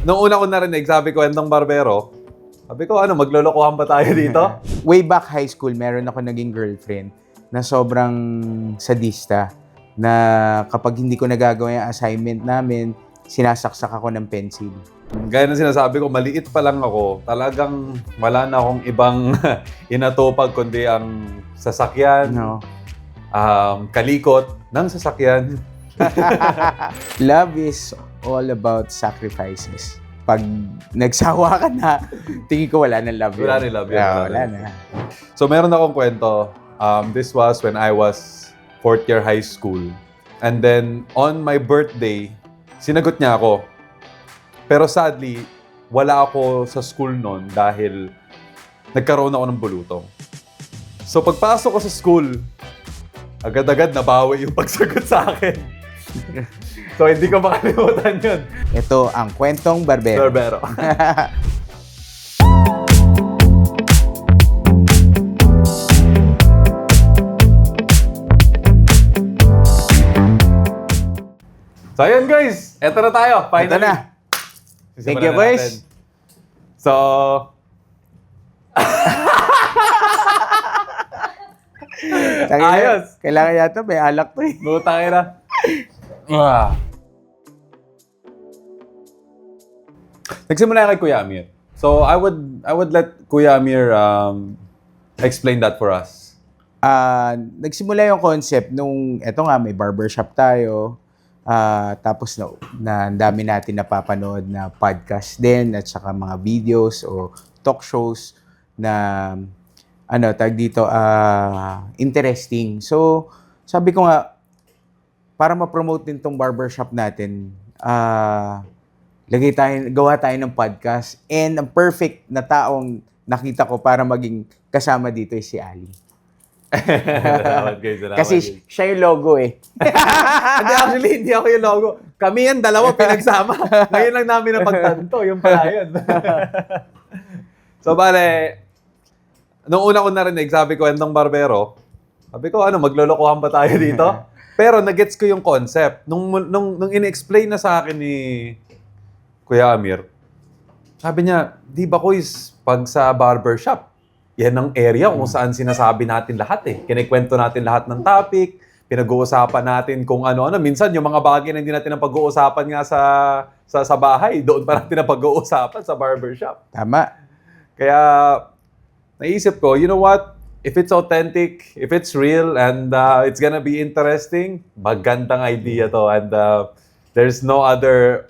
Nung una ko narinig, sabi ko, Kwentong Barbero, sabi ko, maglolokohan ba tayo dito? Way back high school, meron ako naging girlfriend na sobrang sadista na kapag hindi ko nagagawa yung assignment namin, sinasaksak ako ng pencil. Gaya ng sinasabi ko, maliit pa lang ako, talagang wala na akong ibang inatupag kundi ang sasakyan, No. kalikot ng sasakyan. Love is all about sacrifices. Pag nagsawa ka na, tingin ko wala nang love yun. Wala nang love yun. Wala na. So meron akong kwento. This was when I was 4th year high school. And then on my birthday, sinagot niya ako. Pero sadly, wala ako sa school noon dahil nagkaroon ako ng bulutong. So pagpasok ko sa school, agad-agad nabawi yung pagsagot sa akin. So hindi ko makalimutan yun. Ito ang Kwentong Barbero. Barbero. So ayun guys, eto na tayo. Finally. Ito na. Thank you, boys. So, ayos. Kailangan yata may alak to eh. Butang ina. Nagsimula kay Kuya Amir. So I would let Kuya Amir explain that for us. Nagsimula yung concept nung, eto nga, may barbershop tayo. Tapos na ang dami natin napapanood na podcast din at saka mga videos o talk shows na tag dito, interesting. So, sabi ko nga, para ma-promote din tong barbershop natin, gawa tayo ng podcast. And ang perfect na taong nakita ko para maging kasama dito is si Ali. Salamat guys, salamat Kasi guys. siya yung logo eh. Hindi, actually, hindi ako yung logo. Kami yan, dalawa pinagsama. Ngayon lang namin napagtanto, yung pala yun. So, bale, nung una ko narinig, sabi ko, Kwentong Barbero, sabi ko, maglolokohan ba tayo dito? Pero nagets ko yung concept. Nung in-explain na sa akin ni Kuya Amir, sabi niya, di ba Kuys, pag sa barbershop, yan ang area kung saan sinasabi natin lahat eh. Kinikwento natin lahat ng topic, pinag-uusapan natin kung ano-ano. Minsan yung mga bagay na hindi natin ang pag-uusapan nga sa bahay, doon pa natin ang pag-uusapan sa barbershop. Tama. Kaya naisip ko, you know what? If it's authentic, if it's real, and it's gonna be interesting, magandang idea to. And there's no other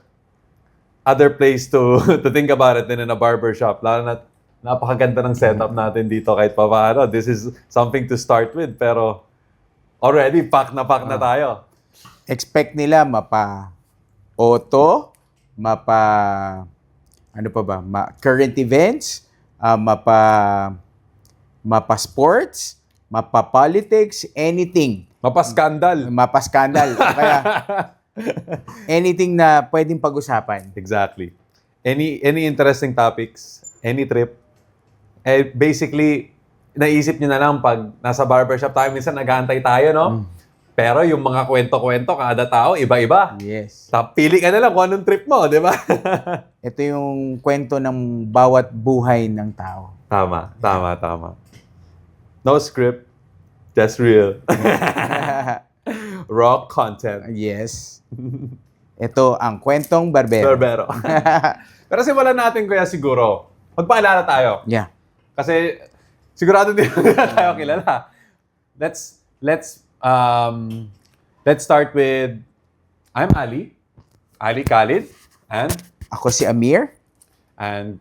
place to to think about it than in a barbershop. Lalo na napakaganda ng setup natin dito kahit pa paano. This is something to start with, pero already pack na tayo. Expect nila mapa-auto, current events, mapa-sports, mapa-politics, anything. Mapaskandal. Mapa-scandal. Kaya, anything na pwedeng pag-usapan. Exactly. Any interesting topics, any trip, basically, naisip nyo na lang pag nasa barbershop tayo, minsan nag-aantay tayo, no? Pero yung mga kwento-kwento, kada tao, iba-iba. Yes. Pili ka na lang kung anong trip mo, di ba? Ito yung kwento ng bawat buhay ng tao. Tama. No script, just real. Raw content. Yes. Ito ang Kwentong Barbero. Barbero. Pero simulan natin kaya siguro, magpaalala tayo. Yeah. Kasi sigurado din tayo kilala. Let's start with I'm Ali Khalid, and Ako si Amir.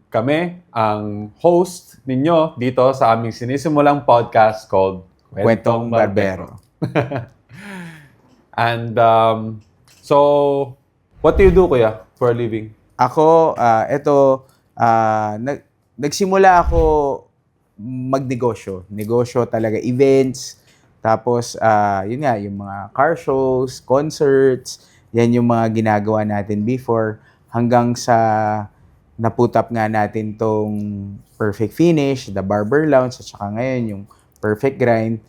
kami ang host ninyo dito sa aming sinisimulang podcast called Kwentong Barbero. And so what do you do, kuya, for a living? Ako, nagsimula ako magnegosyo. Negosyo talaga, events. Tapos, yun nga, yung mga car shows, concerts, yan yung mga ginagawa natin before. Hanggang sa naputap nga natin tong Perfect Finish, The Barber Lounge, at saka ngayon yung Perfect Grind.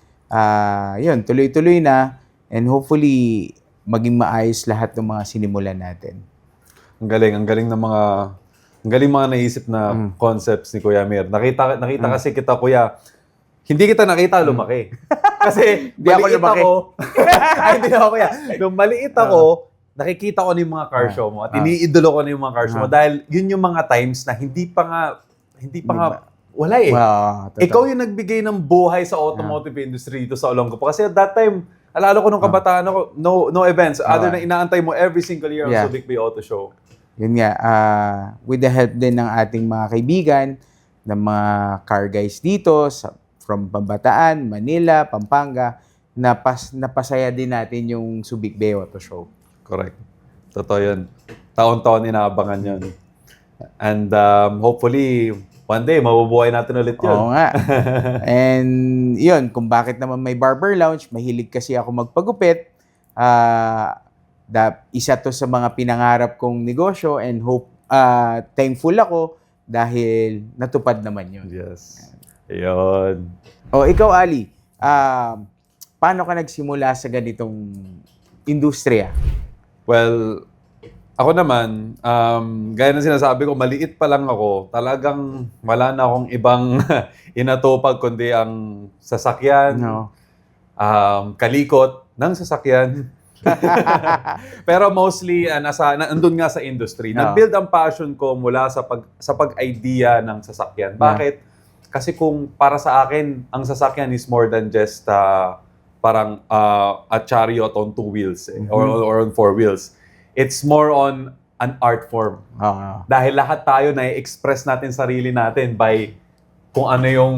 Yun, tuloy-tuloy na. And hopefully, maging maayos lahat ng mga sinimulan natin. Ang galing ng mga naisip na concepts ni Kuya Mir. Nakita kasi kita, Kuya. Hindi kita nakita lumaki. Kasi Hindi ako maliit lumaki. Ay, hindi ako, Kuya. Nung maliit ako, nakikita ko na yung mga car show mo at iniidolo ko na yung mga car show mo dahil yun yung mga times na hindi pa nga wala eh. Wow, totoo. Ikaw yung nagbigay ng buhay sa automotive industry dito sa Olongapo. Kasi at that time, alala ko nung kabataan ako, no events. Other na inaantay mo every single year ang Subic Bay Auto Show. Yun nga, with the help din ng ating mga kaibigan, ng mga car guys dito, from Pambataan, Manila, Pampanga, napasaya din natin yung Subic Bay Auto Show. Correct. Totoo yun. Taon-taon inaabangan yun. And hopefully, one day, mabubuhay natin ulit yun. Oo nga. And yun, kung bakit naman may barber lounge, mahilig kasi ako magpagupit. Isa to sa mga pinangarap kong negosyo and thankful ako dahil natupad naman yun. Yes. Ayun. O ikaw, Ali, paano ka nagsimula sa ganitong industriya? Well, ako naman, gaya ng sinasabi ko, maliit pa lang ako, talagang wala na akong ibang inatupag kundi ang sasakyan, kalikot ng sasakyan. Pero mostly, nandun nga sa industry. Nag-build ang passion ko mula sa pag-idea ng sasakyan. Bakit? Kasi kung para sa akin, ang sasakyan is more than just parang a chariot on two wheels or on four wheels. It's more on an art form. Dahil lahat tayo na-express natin sarili natin by kung ano yung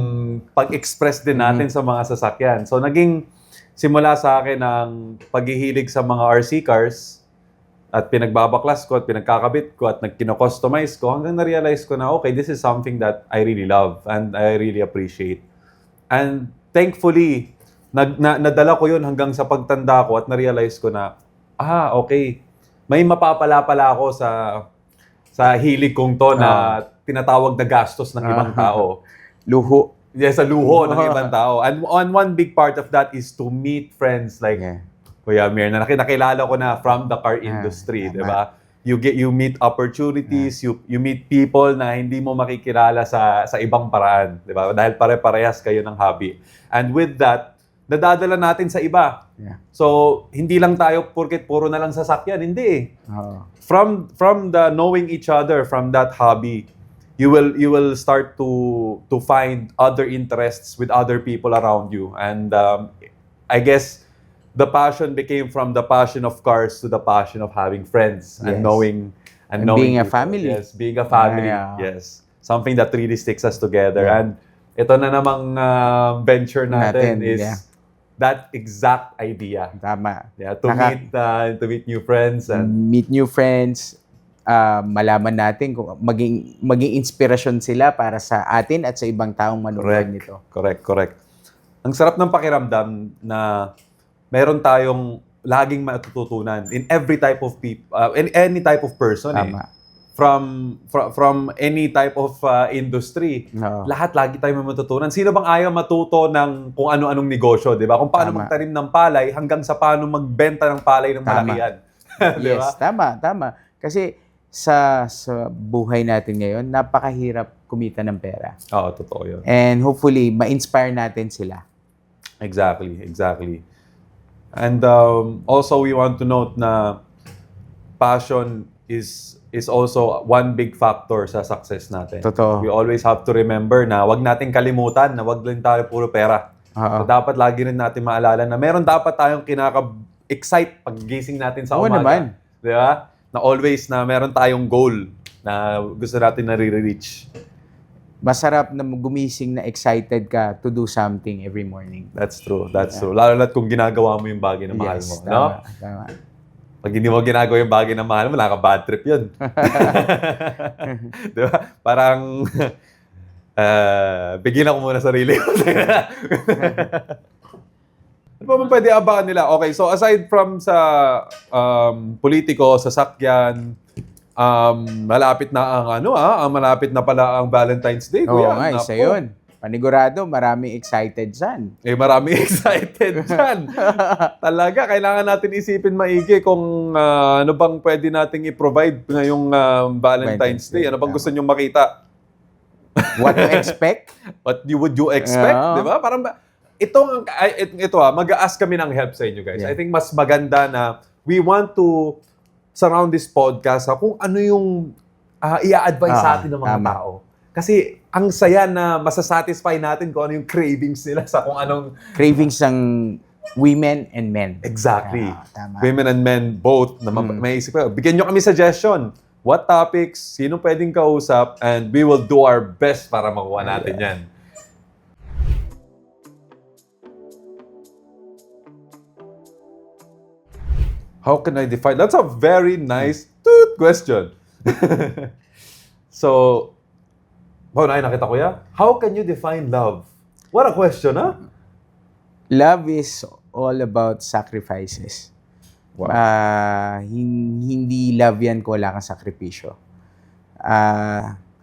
pag-express din natin sa mga sasakyan. So naging simula sa akin ang paghihilig sa mga RC cars at pinagbabaklas ko at pinagkakabit ko at nagkino-customize ko hanggang na-realize ko na okay, this is something that I really love and I really appreciate. And thankfully, nadala ko yun hanggang sa pagtanda ko at na-realize ko na, okay, may mapapala pala ako sa hilig kong to na tinatawag na gastos ng ibang tao. Luho. Yes, sa luho ng ibang tao. And one big part of that is to meet friends like Kuya Mir, na nakilala ko na from the car industry, di ba? You meet opportunities, you meet people na hindi mo makikilala sa ibang paraan, di ba? Dahil pare-parehas kayo ng hobby. And with that, nadadala natin sa iba. So, hindi lang tayo porket puro na lang sasakyan, hindi. From the knowing each other from that hobby, you will start to find other interests with other people around you. And I guess the passion became from the passion of cars to the passion of having friends and knowing being a people. family. Yes, being a family. Yes. Something that really sticks us together. And ito na namang venture natin is that exact idea. Tama. Yeah, to meet new friends and meet new friends, malaman natin kung maging inspirasyon sila para sa atin at sa ibang taong manonood nito. Correct. Ang sarap ng pakiramdam na meron tayong laging matututunan in every type of people, in any type of person. Tama. From any type of industry. Lahat lagi tayo may matutunan. Sino bang ayaw matuto ng kung ano-anong negosyo, di ba? Kung paano magtanim ng palay hanggang sa paano magbenta ng palay ng malakihan. Di ba? Yes, tama. Kasi sa buhay natin ngayon, napakahirap kumita ng pera. Oo, totoo yun. And hopefully, ma-inspire natin sila. Exactly. And also, we want to note na passion is also one big factor sa success natin. Totoo. We always have to remember na wag nating kalimutan na wag lang tayo puro pera. So, dapat lagi rin natin maalala na meron dapat tayong excite paggising natin sa umaga. naman. Di ba? Na always na meron tayong goal na gusto natin na re-reach. Masarap na gumising na excited ka to do something every morning. That's true. Lalo na kung ginagawa mo yung bagay na mahal mo. Tama. Pag hindi mo ginagawa yung bagay na mahal mo, nakaka-bad trip yun. Di ba? Parang, bigyan ako muna sarili ko. Ano pa man pwede abangan nila? Okay, so aside from sa politiko, sasakyan, malapit na ang malapit na pala ang Valentine's Day. Oo Kuya. nga, isa Napo. yun. panigurado, maraming excited dyan. Maraming excited dyan. Talaga, kailangan natin isipin maigi kung ano bang pwede nating i-provide ngayong Valentine's Day. Ano bang gusto nyong makita? What to expect? Would you expect, Oo. di ba? Parang ito mag-a-ask kami ng help sa inyo guys. Yeah. I think mas maganda na we want to surround this podcast kung ano yung i-advise sa atin ng mga tama. tao. Kasi ang saya na masasatisfy natin kung ano yung cravings nila sa kung anong Cravings ng women and men. exactly. Tama. Women and men both na may isip ko. Bigyan nyo kami suggestion. What topics, sino pwedeng kausap, and we will do our best para makuha natin yan. How can I define? That's a very nice question. So, nakita ko yan. How can you define love? What a question, huh? Love is all about sacrifices. Wow. Hindi love yan kung wala kang sakripisyo.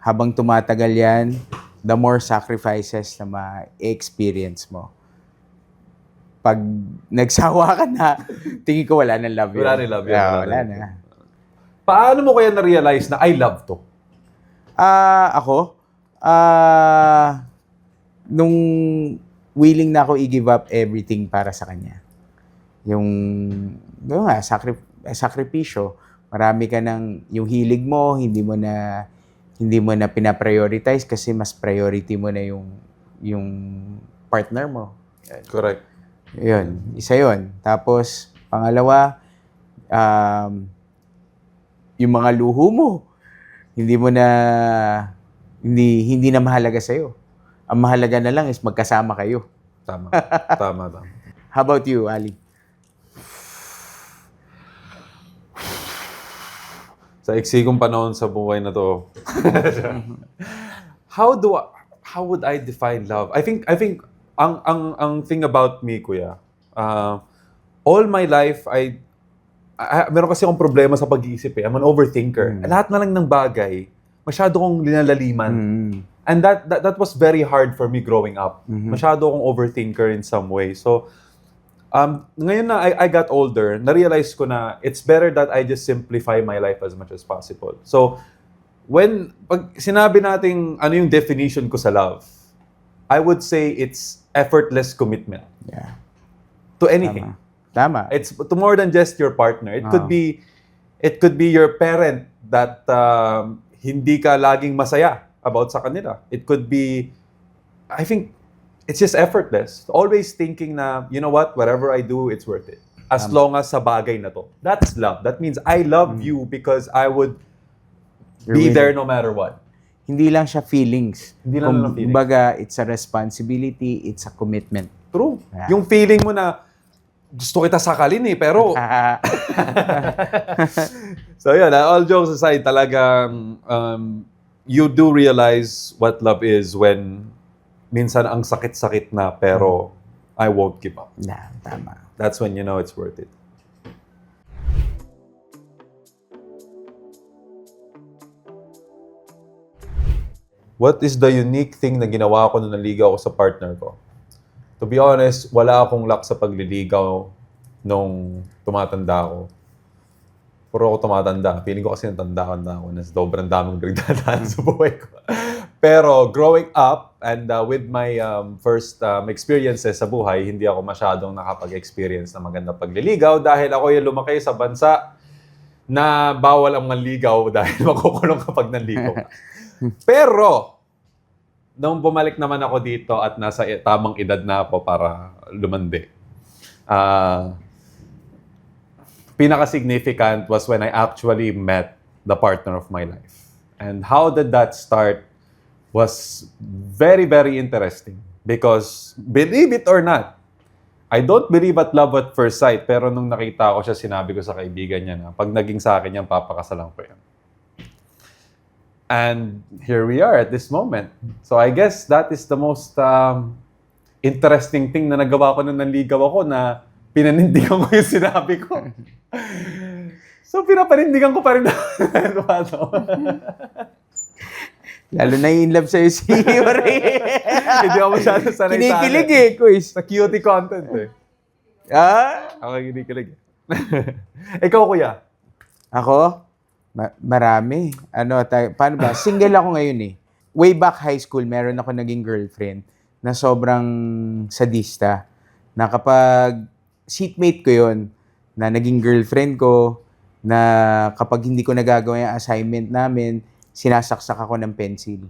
Habang tumatagal yan, the more sacrifices na ma-experience mo. Pag nagsawa ka na, tingin ko wala nang love yan. Wala nang love yan. Wala na. Paano mo kaya na-realize na I love to? Ako, nung willing na ako i-give up everything para sa kanya. Yung sakripisyo, marami ka ng, yung hilig mo, hindi mo na pina-prioritize kasi mas priority mo na yung partner mo. Correct. Yun, isa yun. Tapos, pangalawa, yung mga luho mo, hindi na mahalaga sa'yo. Ang mahalaga na lang is magkasama kayo. Tama. Tama. How about you, Ali? Sa iksi kong panahon sa buhay na to. How would I define love? I think ang thing about me, kuya, all my life meron kasi akong problema sa pag-iisip eh. I'm an overthinker. Lahat na lang ng bagay, masyado kong linalaliman. And that was very hard for me growing up. Masyado akong overthinker in some way. So, ngayon na I got older, na-realize ko na it's better that I just simplify my life as much as possible. So, pag sinabi nating ano yung definition ko sa love, I would say it's effortless commitment. Yeah. To anything. Tama. It's to more than just your partner. It could be your parent that hindi ka laging masaya about sa kanila. It could be, I think, it's just effortless. Always thinking na, you know what, whatever I do, it's worth it. As long as sa bagay na to. That's love. That means I love you because I would be there no matter what. Hindi lang siya feelings. Hindi lang feelings. Kumbaga, it's a responsibility, it's a commitment. True. Yeah. Yung feeling mo na, gusto kita sakalin eh, pero... So yun, all jokes aside, talagang you do realize what love is when minsan ang sakit-sakit na, pero I won't give up. Tama. That's when you know it's worth it. What is the unique thing na ginawa ko nung naligaw ako sa partner ko? To be honest, wala akong luck sa pagliligaw nung tumatanda ako. Puro ako tumatanda. Feeling ko kasi natanda na ako na sobrang daming nagdadaan sa buhay ko. Pero growing up and with my first experiences sa buhay, hindi ako masyadong nakapag-experience na maganda pagliligaw dahil ako yung lumaki sa bansa na bawal ang manligaw dahil makukulong kapag nanligaw ka. Pero, nung bumalik naman ako dito at nasa tamang edad na ako para lumandi, pinaka-significant was when I actually met the partner of my life. And how did that start was very, very interesting. Because, believe it or not, I don't believe at love at first sight, pero nung nakita ko siya, sinabi ko sa kaibigan niya na pag naging sa akin yan, papakasalan ko yan. And here we are at this moment. So I guess that is the most interesting thing na nagawa ko nung nanligaw ako na pinanindigan ko yung sinabi ko. So pinapanindigan ko pa rin. Lalo na in love sa'yo si Yuri. Hindi ako masyado sanay Kinikilig sa, eh, quiz. sa cutie content eh. Ah? Ako kinikilig. Ikaw, kuya. Ako? Marami. Paano ba? Single ako ngayon eh. Way back high school, meron ako naging girlfriend na sobrang sadista. Na kapag seatmate ko yon na naging girlfriend ko, na kapag hindi ko nagagawa yung assignment namin, sinasaksak ako ng pencil.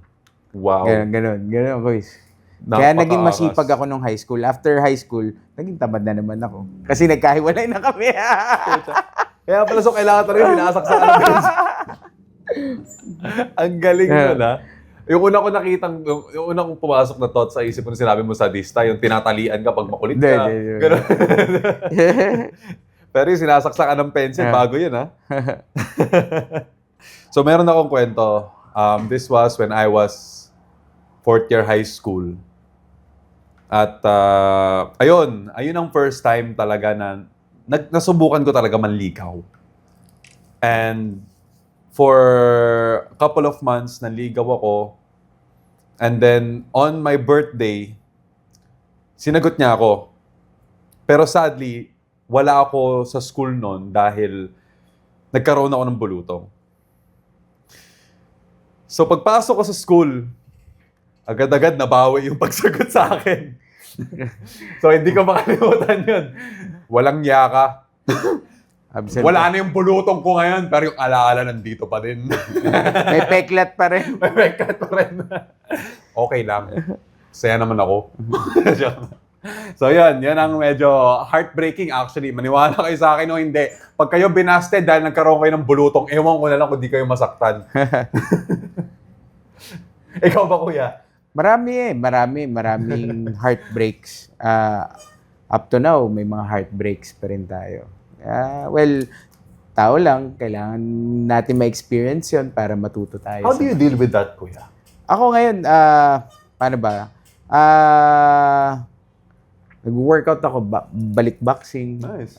Wow. Ganon, quiz. Kaya naging Napakaangas. masipag ako nung high school. After high school, naging tamad na naman ako. Kasi nagkahiwalay na kami. Kaya pala so kailangan talaga sinasaksak ka ng pencil. Ang galing nun, ha? Yung una ko nakitang, yung una kong pumasok na thought sa isip ko na sinabi mo sadista, yung tinatalian ka pag makulit ka. Hindi. Ganun. Pero yung sinasaksak ka ng pencil, bago yun, ha? So, meron akong kwento. This was when I was 4th year high school. At, ayun ang first time talaga na nasubukan ko talaga manligaw. And for a couple of months, nanligaw ako. And then, on my birthday, sinagot niya ako. Pero sadly, wala ako sa school noon dahil nagkaroon ako ng bulutong. So, pagpasok ko sa school, agad-agad nabawi yung pagsagot sa akin. So, hindi ko makalimutan yun. Walang yaka. Absent. Wala na yung bulutong ko ngayon, pero yung alaala nandito pa din. May peklat pa rin. May record pa rin. Okay lang. Saya naman ako. So yan ang medyo heartbreaking actually. Maniwala kayo sa akin o hindi. Pag kayo binasted dahil nagkaroon kayo ng bulutong, ewan ko na lang kung di kayo masaktan. Ikaw ba, kuya? Maraming heartbreaks. Up to now, may mga heartbreaks pa rin tayo. Well, tao lang, kailangan natin ma-experience yun para matuto tayo. How do you deal with that, kuya? Ako ngayon, paano ba? Nag-workout ako, balik boxing, Nice.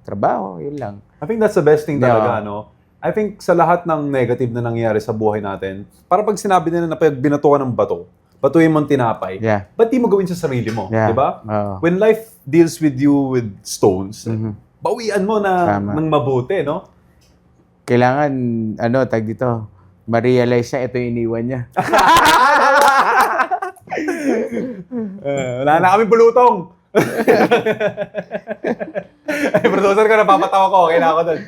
trabaho, yun lang. I think that's the best thing talaga, Yeah. no? I think sa lahat ng negative na nangyayari sa buhay natin, para pag sinabi nila na pag binatukan ng bato, batuin mong tinapay, Yeah. ba't di mo gawin sa sarili mo? Yeah. Di ba? Oo. When life deals with you with stones, bawian mo na Tama. ng mabuti, no? Kailangan, tag dito, ma-realize na ito yung iniwan niya. Wala na kami bulutong. Ay, producer ka, napapatawa ko. Okay na ako dun.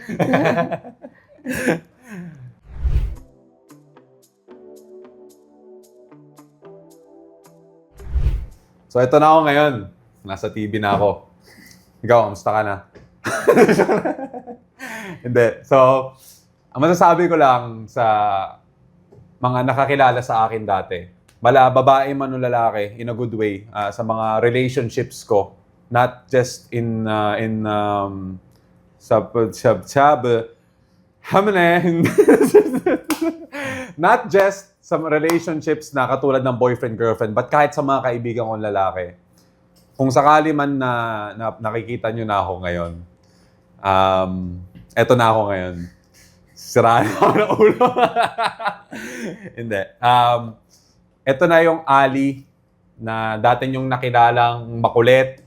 So, ito na ako ngayon. Nasa TV na ako. Ikaw, kamusta ka na? Hindi. So, ang masasabi ko lang sa mga nakakilala sa akin dati, babae man o lalaki, in a good way, sa mga relationships ko, not just not just sa relationships na katulad ng boyfriend-girlfriend, but kahit sa mga kaibigan kong lalaki. Kung sakali man na nakikita nyo na ako ngayon, eto na ako ngayon. Siraan ako ng ulo. Hindi. Ito na yung Ali na dati yung nakilalang makulit,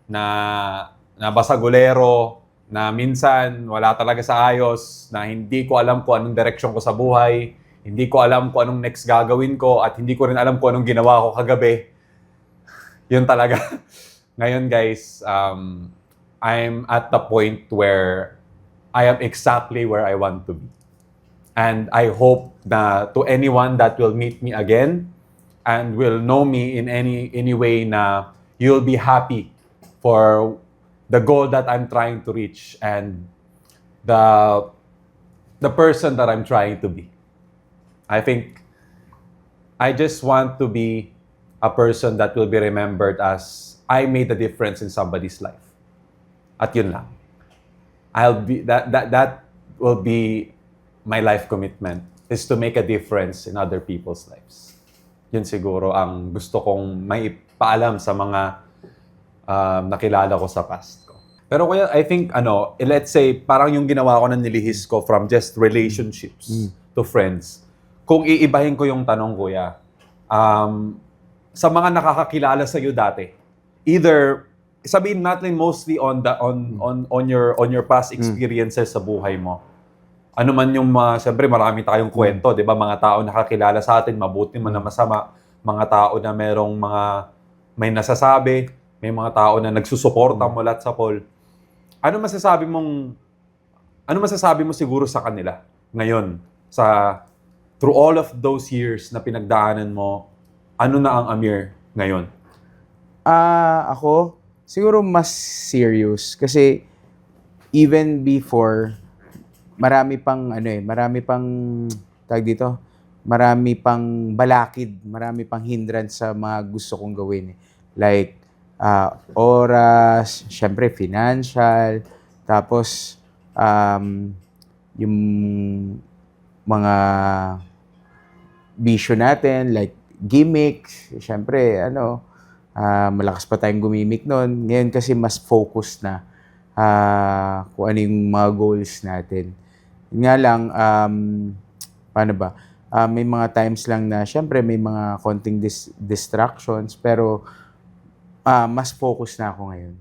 na basagulero, na minsan wala talaga sa ayos, na hindi ko alam kung anong direksyon ko sa buhay, hindi ko alam kung anong next gagawin ko, at hindi ko rin alam kung anong ginawa ko kagabi. Yun talaga. Ngayon guys, I'm at the point where I am exactly where I want to be. And I hope na to anyone that will meet me again and will know me in any way na you'll be happy for the goal that I'm trying to reach and the person that I'm trying to be. I think I just want to be a person that will be remembered as I made a difference in somebody's life. At yun lang. That will be my life commitment, is to make a difference in other people's lives. Yun siguro ang gusto kong maipaalam sa mga nakilala ko sa past ko. Pero kaya I think let's say parang yung ginawa ko na nilihis ko from just relationships to friends. kung iibahin ko yung tanong, kuya, sa mga nakakakilala sa iyo dati, either sabihin natin mostly on your past experiences sa buhay mo. Ano man yung siyempre marami tayong kwento, 'di ba? Mga tao nakakilala sa atin, mabuti man na masama, mga tao na may nasasabi, may mga tao na nagsusuporta mula sa Paul. Ano masasabi mo siguro sa kanila ngayon through all of those years na pinagdaanan mo, ano na ang Amir ngayon? Ako, siguro mas serious kasi even before, marami pang tawag dito, marami pang balakid, marami pang hindrance sa mga gusto kong gawin. Like, oras, syempre financial, tapos yung mga bisyo natin, like gimmicks, syempre, malakas pa tayong gumimik noon. Ngayon kasi mas focus na kung ano yung mga goals natin. Yun nga lang, paano ba? May mga times lang na, syempre, may mga konting distractions, pero mas focus na ako ngayon.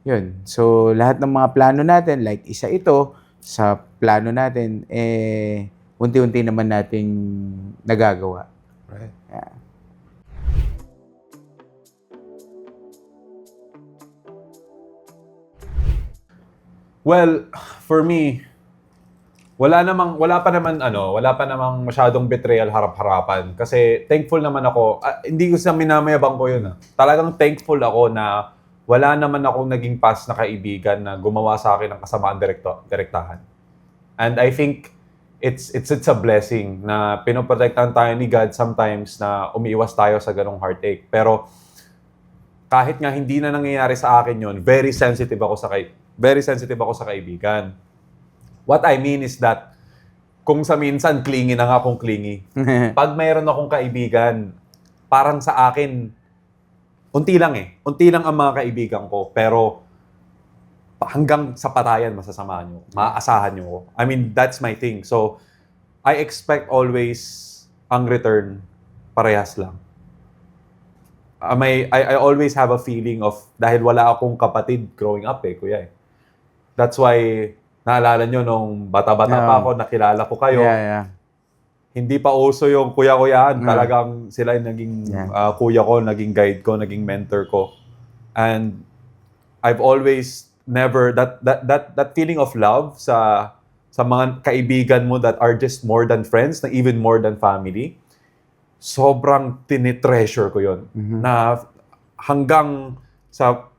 Yun. So, lahat ng mga plano natin, like isa ito, sa plano natin, unti-unti naman nating nagagawa. Right. Yeah. Well, for me, wala pa namang masyadong betrayal harap-harapan kasi thankful naman ako. Hindi ko sa minamayabang ko 'yun. Talagang thankful ako na wala naman akong naging past na kaibigan na gumawa sa akin ng kasamaan direktahan. And I think it's a blessing na pinoprotektahan tayo ni God sometimes na umiiwas tayo sa ganong heartache. Pero kahit nga hindi na nangyayari sa akin 'yon, very sensitive ako sa kaibigan. What I mean is that kung sa minsan clingy na nga akong clingy. Pag mayroon akong kaibigan, parang sa akin unti lang ang mga kaibigan ko, pero hanggang sa patayan masasamahan niyo. Maaasahan niyo ko. I mean, that's my thing. So, I expect always ang return parehas lang. I always have a feeling of, dahil wala akong kapatid growing up kuya. That's why, naalala nyo nung bata-bata pa ako, nakilala ko kayo. Yeah. Hindi pa uso yung kuya-kuyaan. Talagang sila yung naging kuya ko, naging guide ko, naging mentor ko. And I've always that feeling of love sa mga kaibigan mo that are just more than friends, na even more than family. Sobrang tinitreasure ko yun. Na hanggang sa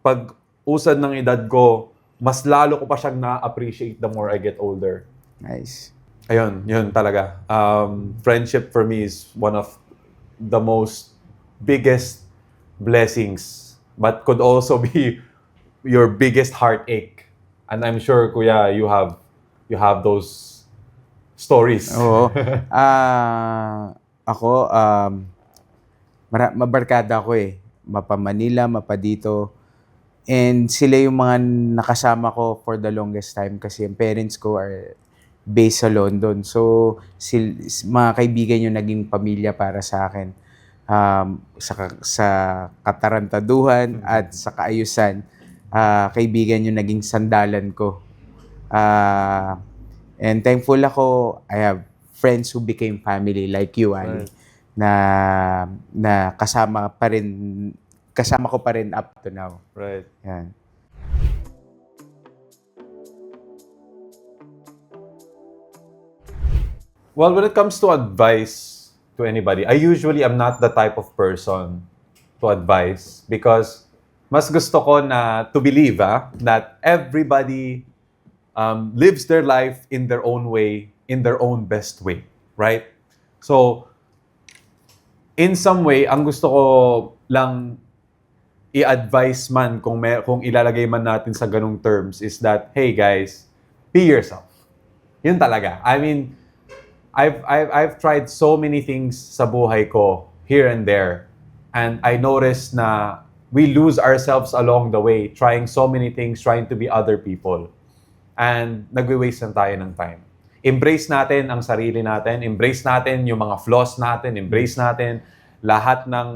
pag-usad ng edad ko, mas lalo ko pa siyang na-appreciate the more I get older. Nice. Ayun, yun talaga. Friendship for me is one of the most biggest blessings, but could also be your biggest heartache. And I'm sure, kuya, you have those stories. Oo. Ako, mabarkada ako Mapa Manila, mapa dito. And sila yung mga nakasama ko for the longest time kasi yung parents ko are based sa London. So, mga kaibigan yung naging pamilya para sa akin. Sa katarantaduhan at sa kaayusan, kaibigan yung naging sandalan ko. And thankful ako, I have friends who became family like you, Ali, na kasama ko pa rin up to now. Right. Yan. Well, when it comes to advice to anybody, I usually am not the type of person to advise because mas gusto ko na to believe that everybody lives their life in their own way, in their own best way, right? So, in some way, ang gusto ko lang i-advise man kung ilalagay man natin sa ganung terms is that, hey guys, be yourself. Yun talaga. I mean, I've tried so many things sa buhay ko here and there, and I noticed na we lose ourselves along the way, trying so many things, trying to be other people, and nagwe-waste lang tayo ng time. embrace natin ang sarili natin, embrace natin yung mga flaws natin, embrace natin lahat ng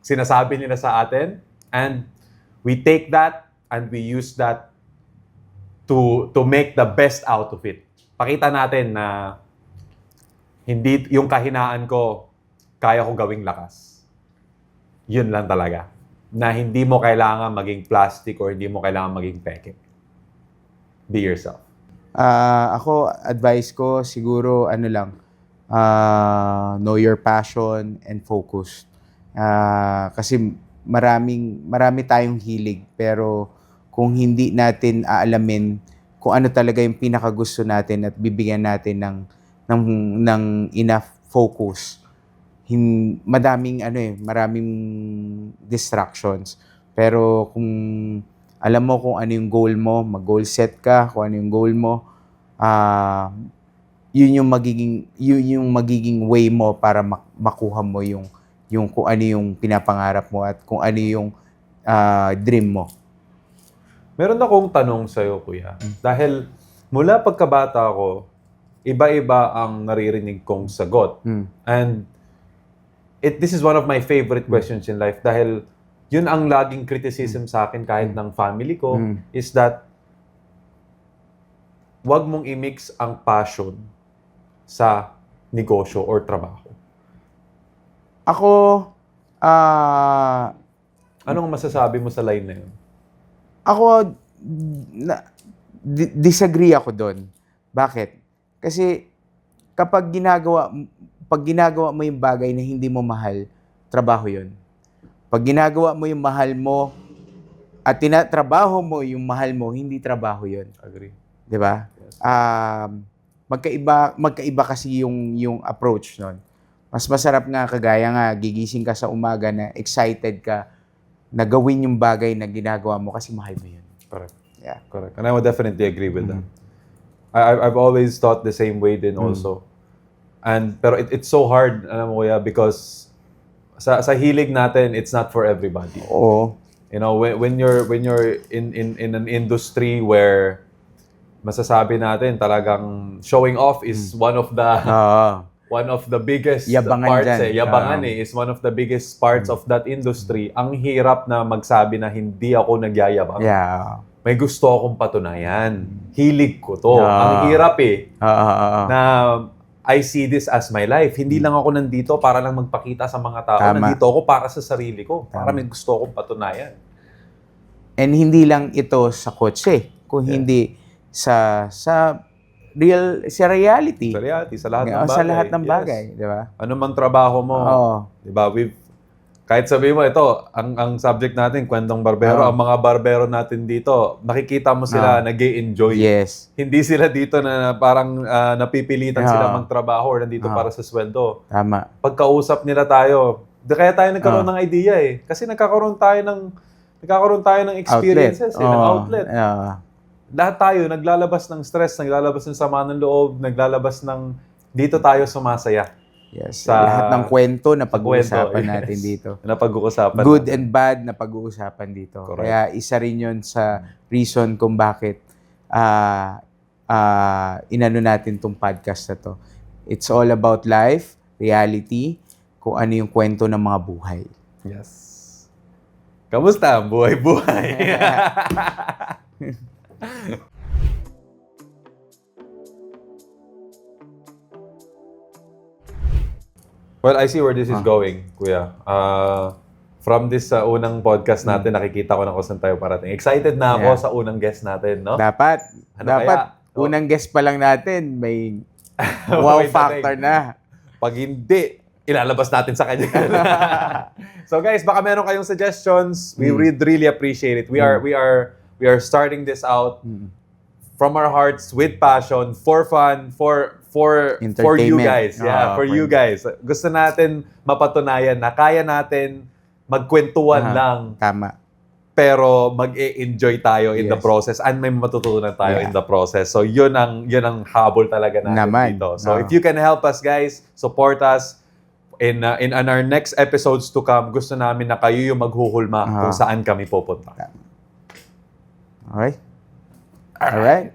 sinasabi nila sa atin, and we take that and we use that to make the best out of it. Pakita natin na hindi yung kahinaan ko kaya ko gawing lakas. Yun lang talaga. Na hindi mo kailangan maging plastic or hindi mo kailangan maging peke. Be yourself. Ako, advice ko siguro know your passion and focus. Kasi marami tayong hilig, pero kung hindi natin aalamin kung ano talaga yung pinakagusto natin at bibigyan natin ng enough focus, maraming distractions. Pero kung alam mo kung ano yung goal mo, mag-goal set ka, kung ano yung goal mo, yun yung magiging way mo para makuha mo yung kung ano yung pinapangarap mo at kung ano yung dream mo. Meron akong tanong sa'yo, Kuya. Dahil mula pagkabata ko, iba-iba ang naririnig kong sagot. And this is one of my favorite questions in life dahil yun ang laging criticism sa akin kahit ng family ko is that wag mong i-mix ang passion sa negosyo or trabaho. Ako, Anong masasabi mo sa line na yun? Ako, disagree ako doon. Bakit? Kasi pag ginagawa mo yung bagay na hindi mo mahal, trabaho yun. Pag ginagawa mo yung mahal mo at tinatrabaho mo yung mahal mo, hindi trabaho yun. Agree. 'Di ba? Yes. Magkaiba kasi yung approach nun. Mas masarap nga kagaya nga gigising ka sa umaga na excited ka na gawin yung bagay na ginagawa mo kasi mahal mo yun. Correct. Yeah. Correct. And I would definitely agree with that. I've always thought the same way din also. Pero it's so hard, alam mo Kuya, because sa hilig natin, it's not for everybody. Oo. You know, when you're in an industry where masasabi natin talagang showing off is one of the biggest Yabangan parts dyan. Yabangan is one of the biggest parts of that industry. Ang hirap na magsabi na hindi ako nagyayabang. Yeah. May gusto akong patunayan. Hilig ko to. Ang hirap na I see this as my life. Hindi lang ako nandito para lang magpakita sa mga tao. Tama. Nandito ako para sa sarili ko. Para may gusto akong patunayan. And hindi lang ito sa kotse, kung hindi sa reality. Sa reality, sa lahat ng bagay. Sa lahat ng bagay, Yes. di ba? Ano mang trabaho mo, di ba? Kahit sabihin mo, ito, ang subject natin, kwentong barbero, ang mga barbero natin dito, makikita mo sila nag-e-enjoy. Yes. Hindi sila dito na parang napipilitan sila magtrabaho or nandito para sa sweldo. Tama. Pagkausap nila tayo, kaya tayo nagkaroon ng idea eh. Kasi nagkakaroon tayo ng experiences, ng outlet. Lahat tayo naglalabas ng stress, naglalabas ng sama ng loob, naglalabas ng dito tayo sumasaya. Yes. Sa lahat ng kwento na pag-uusapan yes. natin dito. Na pag-uusapan. Good and bad na pag-uusapan dito. Correct. Kaya isa rin yun sa reason kung bakit inano natin tong podcast na to. It's all about life, reality, kung ano yung kwento ng mga buhay. Yes. Kamusta ang buhay-buhay? Well, I see where this is going, Kuya. From this unang podcast natin, nakikita ko na kung saan tayo parating. Excited na ako sa unang guest natin, no? Dapat kaya? unang guest pa lang natin, may wow factor na. Pag hindi, ilalabas natin sa kanya. So guys, baka meron kayong suggestions. We would really appreciate it. We are starting this out from our hearts with passion, for fun, for you guys. Yeah, for you guys. Gusto natin mapatunayan na kaya natin magkwentuhan lang. Tama. Pero mag-e-enjoy tayo in the process and may matutunan tayo in the process. So yun ang habol talaga natin dito. So if you can help us guys, support us in our next episodes to come. Gusto namin na kayo yung maghuhulma kung saan kami pupunta. Alright.